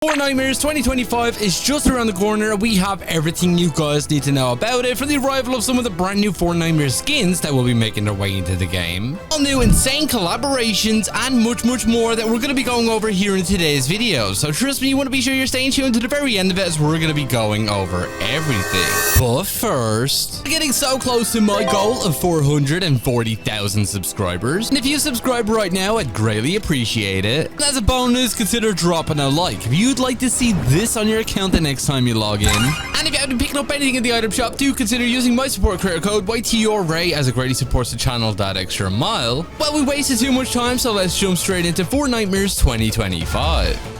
Fortnitemares 2025 is just around the corner. We have everything you guys need to know about it for the arrival of some of the brand new Fortnitemares skins that will be making their way into the game. All new insane collaborations and much more that we're going to be going over here in today's video. So trust me, you want to be sure you're staying tuned to the very end of it as we're going to be going over everything. But first, we're getting so close to my goal of 440,000 subscribers. And if you subscribe right now, I'd greatly appreciate it. And as a bonus, consider dropping a like if you'd like to see this on your account the next time you log in. And if you haven't been picking up anything in the item shop, do consider using my support creator code YTRAY as it greatly supports the channel that extra mile. Well, we wasted too much time, so let's jump straight into Fortnitemares 2025.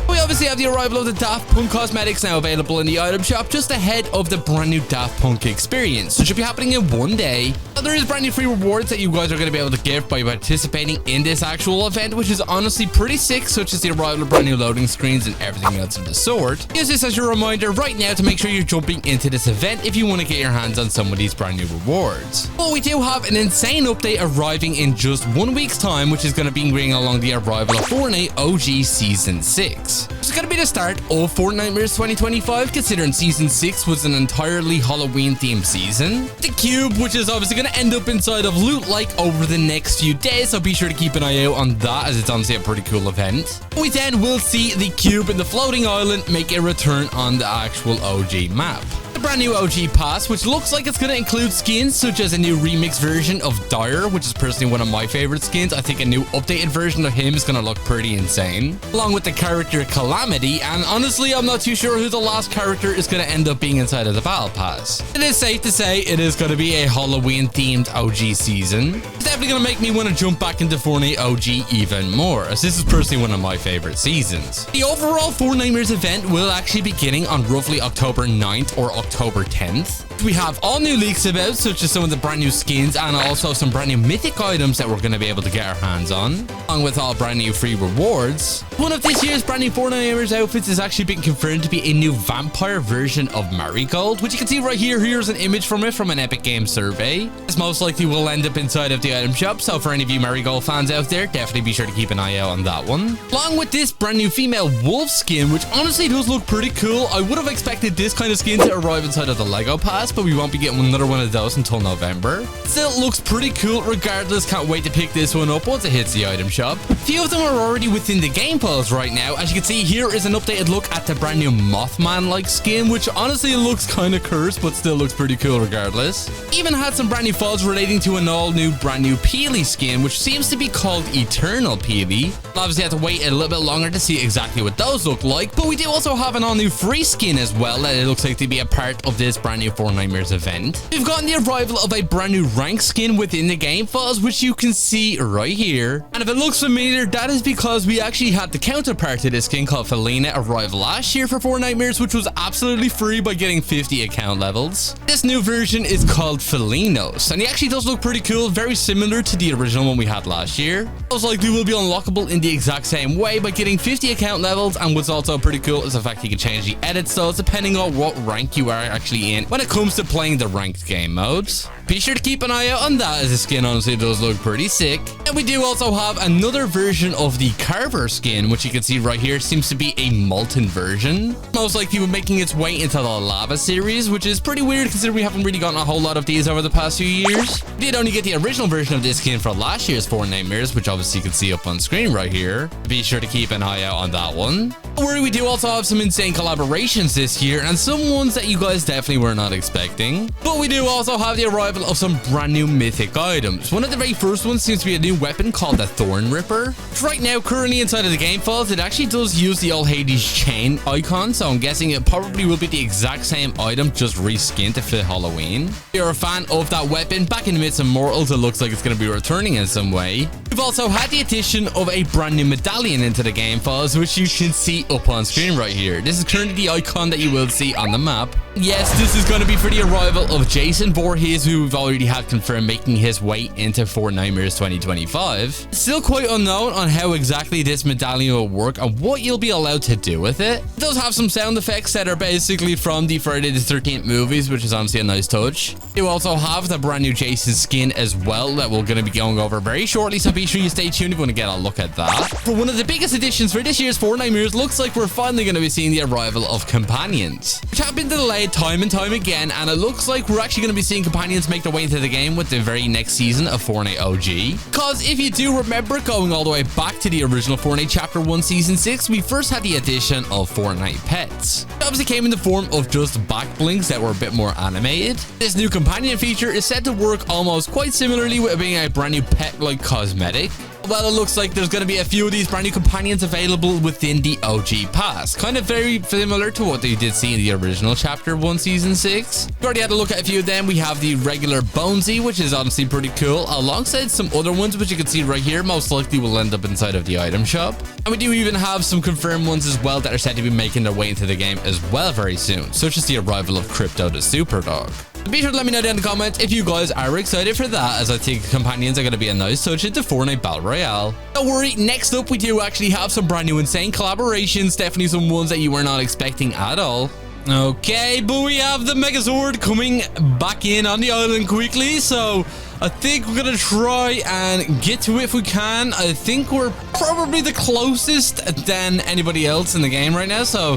We obviously have the arrival of the Daft Punk cosmetics now available in the item shop just ahead of the brand new Daft Punk experience, which should be happening in one day. Now, there is brand new free rewards that you guys are going to be able to give by participating in this actual event, which is honestly pretty sick, such as the arrival of brand new loading screens and everything else of the sort. Use this as your reminder right now to make sure you're jumping into this event if you want to get your hands on some of these brand new rewards. But we do have an insane update arriving in just 1 week's time, which is going to be bringing along the arrival of Fortnite OG Season 6. It's going to be the start of Fortnitemares 2025, considering Season 6 was an entirely Halloween-themed season. The cube, which is obviously going to end up inside of Loot Like over the next few days, so be sure to keep an eye out on that, as it's honestly a pretty cool event. We then will see the cube and the floating island make a return on the actual OG map. The brand new OG pass, which looks like it's going to include skins such as a new remix version of Dyer, which is personally one of my favorite skins. I think a new updated version of him is going to look pretty insane, along with the character Calamity, and honestly I'm not too sure who the last character is going to end up being inside of the battle pass. It is safe to say it is going to be a Halloween themed OG season. It's definitely going to make me want to jump back into Fortnite OG even more, as this is personally one of my favorite seasons. The overall Fortnitemares event will actually be beginning on roughly October 9th or October 10th. We have all new leaks about, such as some of the brand new skins and also some brand new mythic items that we're going to be able to get our hands on, along with all brand new free rewards. One of this year's brand new Fortnitemares outfits is actually being confirmed to be a new vampire version of Marigold, which you can see right here. Here's an image from it from an Epic Games survey. This most likely will end up inside of the item shop, so for any of you Marigold fans out there, definitely be sure to keep an eye out on that one. Along with this brand new female wolf skin, which honestly does look pretty cool. I would have expected this kind of skin to arrive inside of the Lego pass, but we won't be getting another one of those until November. Still looks pretty cool regardless. Can't wait to pick this one up once it hits the item shop. A few of them are already within the game files right now. As you can see, here is an updated look at the brand new Mothman-like skin, which honestly looks kind of cursed, but still looks pretty cool regardless. Even had some brand new files relating to an all-new brand new Peely skin, which seems to be called Eternal Peely. Obviously have to wait a little bit longer to see exactly what those look like, but we do also have an all-new free skin as well that it looks like to be a part of this brand new Fortnitemares event. We've gotten the arrival of a brand new rank skin within the game files, which you can see right here. And if it looks familiar, that is because we actually had the counterpart to this skin called Felina arrive last year for Fortnitemares, which was absolutely free by getting 50 account levels. This new version is called Felinos, and he actually does look pretty cool, very similar to the original one we had last year. Most likely will be unlockable in the exact same way by getting 50 account levels, and what's also pretty cool is the fact you can change the edit styles depending on what rank you are actually in when it comes to playing the ranked game modes. Be sure to keep an eye out on that, as the skin honestly does look pretty sick. And we do also have another version of the Carver skin, which you can see right here seems to be a molten version. Most likely making its way into the lava series, which is pretty weird considering we haven't really gotten a whole lot of these over the past few years. We did only get the original version of this skin for last year's Fortnitemares, which obviously you can see up on screen right here. Be sure to keep an eye out on that one. Don't worry, we do also have some insane collaborations this year and some ones that you guys definitely were not expecting. But we do also have the arrival of some brand new mythic items. One of the very first ones seems to be a new weapon called the Thorn Ripper, which right now currently inside of the game files, it actually does use the old Hades chain icon, so I'm guessing it probably will be the exact same item, just reskinned to fit Halloween. If you're a fan of that weapon, back in the midst of Mortals, it looks like it's going to be returning in some way. We've also had the addition of a brand new medallion into the game files, which you can see see up on screen right here. This is currently the icon that you will see on the map. Yes, this is going to be for the arrival of Jason Voorhees, who we've already had confirmed making his way into Fortnitemares 2025. It's still quite unknown on how exactly this medallion will work and what you'll be allowed to do with it. It does have some sound effects that are basically from the Friday the 13th movies, which is honestly a nice touch. You also have the brand new Jason skin as well that we're going to be going over very shortly, so be sure you stay tuned if you want to get a look at that. For one of the biggest additions for this year's Fortnitemares, looks like we're finally going to be seeing the arrival of companions, which have been delayed time and time again, and it looks like we're actually going to be seeing companions make their way into the game with the very next season of Fortnite OG. Because if you do remember, going all the way back to the original Fortnite Chapter 1 Season 6, we first had the addition of Fortnite pets. It obviously came in the form of just back blinks that were a bit more animated. This new companion feature is said to work almost quite similarly with it being a brand new pet-like cosmetic. Well, it looks like there's going to be a few of these brand new companions available within the OG pass. Kind of very similar to what they did see in the original Chapter 1 Season 6. We already had a look at a few of them. We have the regular Bonesy, which is honestly pretty cool, alongside some other ones, which you can see right here, most likely will end up inside of the item shop. And we do even have some confirmed ones as well that are said to be making their way into the game as well very soon, such as the arrival of Crypto the Super Dog. Be sure to let me know down in the comments if you guys are excited for that, as I think companions are going to be a nice touch into Fortnite Battle Royale. Don't worry, next up we do actually have some brand new insane collaborations, definitely some ones that you were not expecting at all. Okay, but we have the Megazord coming back in on the island quickly, so I think we're gonna try and get to it if we can. I think we're probably the closest than anybody else in the game right now, so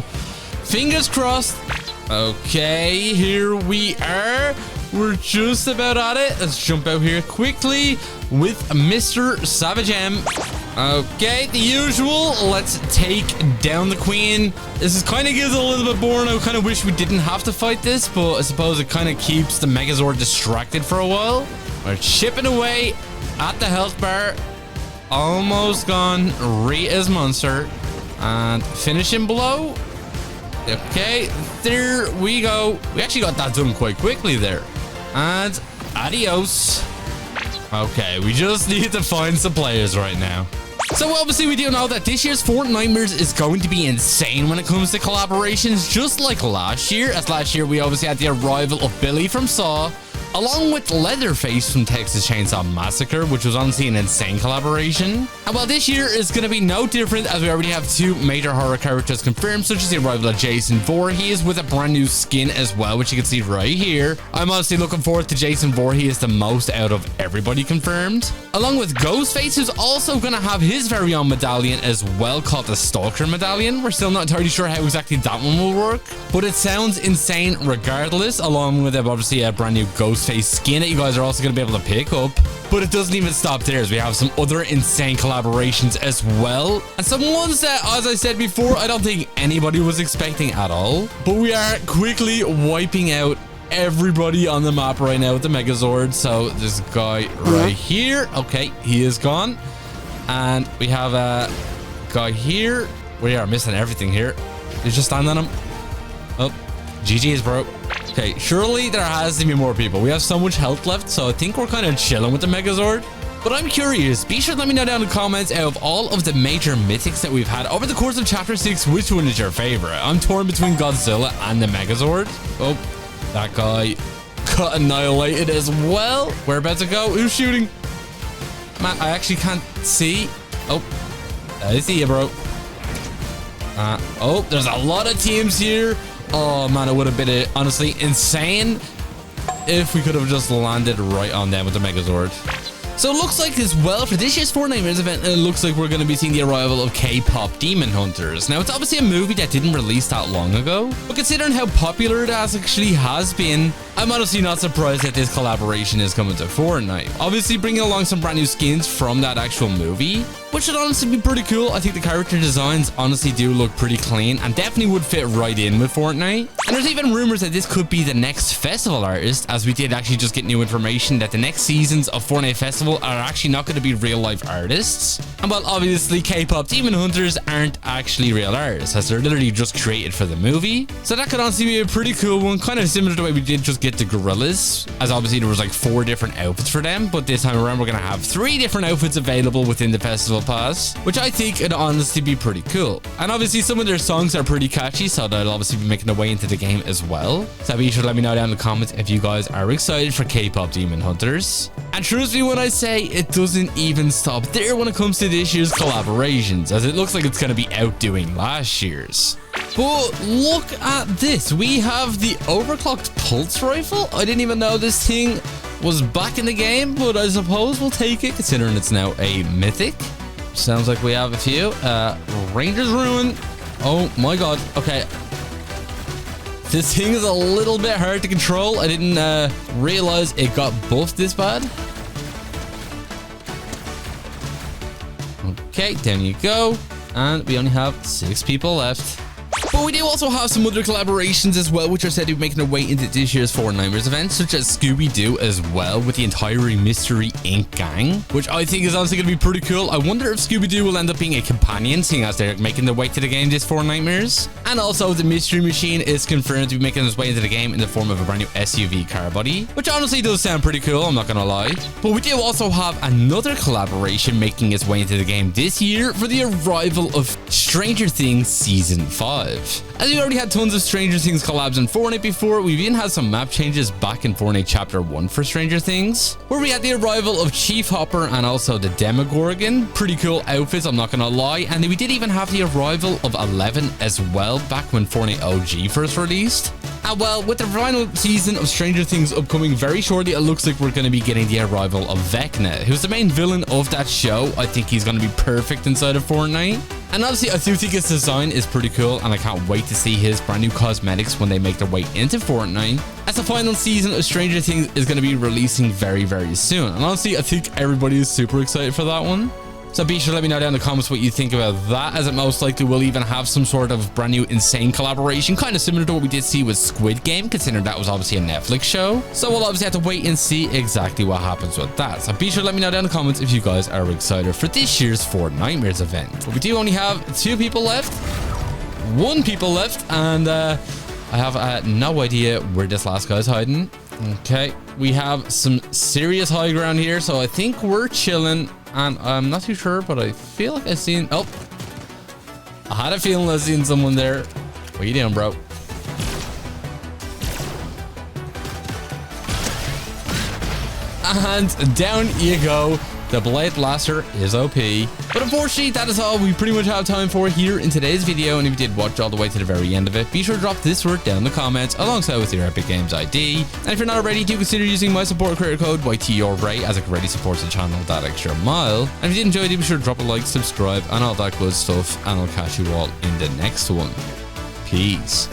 fingers crossed. Okay, here we are. We're just about at it. Let's jump out here quickly with Mr. Savage M. Okay, the usual. Let's take down the queen. This is kind of gets a little bit boring. I kind of wish we didn't have to fight this, but I suppose it kind of keeps the Megazord distracted for a while. We're chipping away at the health bar. Almost gone. Rita's monster. And finishing blow. Okay, there we go. We actually got that done quite quickly there. And adios. Okay, we just need to find some players right now. So obviously we do know that this year's Fortnitemares is going to be insane when it comes to collaborations, just like last year. As last year we obviously had the arrival of Billy from Saw, along with Leatherface from Texas Chainsaw Massacre, which was honestly an insane collaboration. And while this year is going to be no different, as we already have two major horror characters confirmed, such as the arrival of Jason Voorhees with a brand new skin as well, which you can see right here. I'm honestly looking forward to Jason Voorhees the most out of everybody confirmed. Along with Ghostface, who's also going to have his very own medallion as well, called the Stalker Medallion. We're still not entirely sure how exactly that one will work, but it sounds insane regardless, along with obviously a brand new Ghostface skin that you guys are also going to be able to pick up. But it doesn't even stop there, as we have some other insane collaborations as well, and some ones that, as I said before, I don't think anybody was expecting at all. But we are quickly wiping out everybody on the map right now with the Megazord. So this guy right here, okay, he is gone. And we have a guy here. We are missing everything here. You just stand on him. Oh, GG's, bro. Okay, surely there has to be more people. We have so much health left, so I think we're kind of chilling with the Megazord. But I'm curious, be sure to let me know down in the comments, out of all of the major mythics that we've had over the course of Chapter 6, which one is your favorite? I'm torn between Godzilla and the Megazord. Oh, that guy got annihilated as well. We're about to go. Who's shooting? Man, I actually can't see. Oh, I see you, bro. Oh, there's a lot of teams here. Oh man, it would have been honestly insane if we could have just landed right on them with the Megazord. So it looks like as well, for this year's Fortnitemares event, it looks like we're going to be seeing the arrival of K-pop Demon Hunters. Now, it's obviously a movie that didn't release that long ago, but considering how popular it actually has been, I'm honestly not surprised that this collaboration is coming to Fortnite. Obviously bringing along some brand new skins from that actual movie, which should honestly be pretty cool. I think the character designs honestly do look pretty clean and definitely would fit right in with Fortnite. And there's even rumors that this could be the next festival artist, as we did actually just get new information that the next seasons of Fortnite Festival are actually not going to be real life artists. And while obviously K-pop Demon Hunters aren't actually real artists, as they're literally just created for the movie. So that could honestly be a pretty cool one, kind of similar to the way we did just get the gorillas, as obviously there was like 4 different outfits for them, but this time around we're going to have 3 different outfits available within the festival festival pass, which I think would honestly be pretty cool. And obviously some of their songs are pretty catchy, so they'll obviously be making their way into the game as well. So be sure to let me know down in the comments if you guys are excited for K-pop Demon Hunters. And trust me when I say it doesn't even stop there when it comes to this year's collaborations, as it looks like it's going to be outdoing last year's. But look at this. We have the overclocked pulse rifle. I didn't even know this thing was back in the game, but I suppose we'll take it considering it's now a mythic. Sounds like we have a few. Ranger's Ruin. Oh my god. Okay. This thing is a little bit hard to control. I didn't realize it got buffed this bad. Okay, down you go. And we only have 6 people left. But we do also have some other collaborations as well, which are said to be making their way into this year's Fortnitemares event, such as Scooby-Doo as well, with the entire Mystery Inc. gang, which I think is honestly going to be pretty cool. I wonder if Scooby-Doo will end up being a companion, seeing as they're making their way to the game this Fortnitemares. And also, the Mystery Machine is confirmed to be making its way into the game in the form of a brand new SUV car body, which honestly does sound pretty cool, I'm not going to lie. But we do also have another collaboration making its way into the game this year for the arrival of Stranger Things Season 5. As we already had tons of Stranger Things collabs in Fortnite before, we've even had some map changes back in Fortnite Chapter 1 for Stranger Things, where we had the arrival of Chief Hopper and also the Demogorgon. Pretty cool outfits, I'm not gonna lie. And we did even have the arrival of 11 as well back when Fortnite OG first released. And well, with the final season of Stranger Things upcoming very shortly, it looks like we're going to be getting the arrival of Vecna, who's the main villain of that show. I think he's going to be perfect inside of Fortnite. And obviously, I do think his design is pretty cool, and I can't wait to see his brand new cosmetics when they make their way into Fortnite, as the final season of Stranger Things is going to be releasing very, very soon. And honestly, I think everybody is super excited for that one. So be sure to let me know down in the comments what you think about that, as it most likely will even have some sort of brand new insane collaboration, kind of similar to what we did see with Squid Game, considering that was obviously a Netflix show. So we'll obviously have to wait and see exactly what happens with that. So be sure to let me know down in the comments if you guys are excited for this year's Fortnitemares event. But we do only have 2 people left, 1 people left, and I have no idea where this last guy's hiding. Okay, we have some serious high ground here, so I think we're chilling. And I'm not too sure, but I feel like I've seen... Oh, I had a feeling I've seen someone there. What are you doing, bro? And down you go. The Blade Blaster is OP. But unfortunately, that is all we pretty much have time for here in today's video. And if you did watch all the way to the very end of it, be sure to drop this word down in the comments alongside with your Epic Games ID. And if you're not already, do consider using my support creator code YTORAY, as it already supports the channel that extra mile. And if you did enjoy it, be sure to drop a like, subscribe, and all that good stuff. And I'll catch you all in the next one. Peace.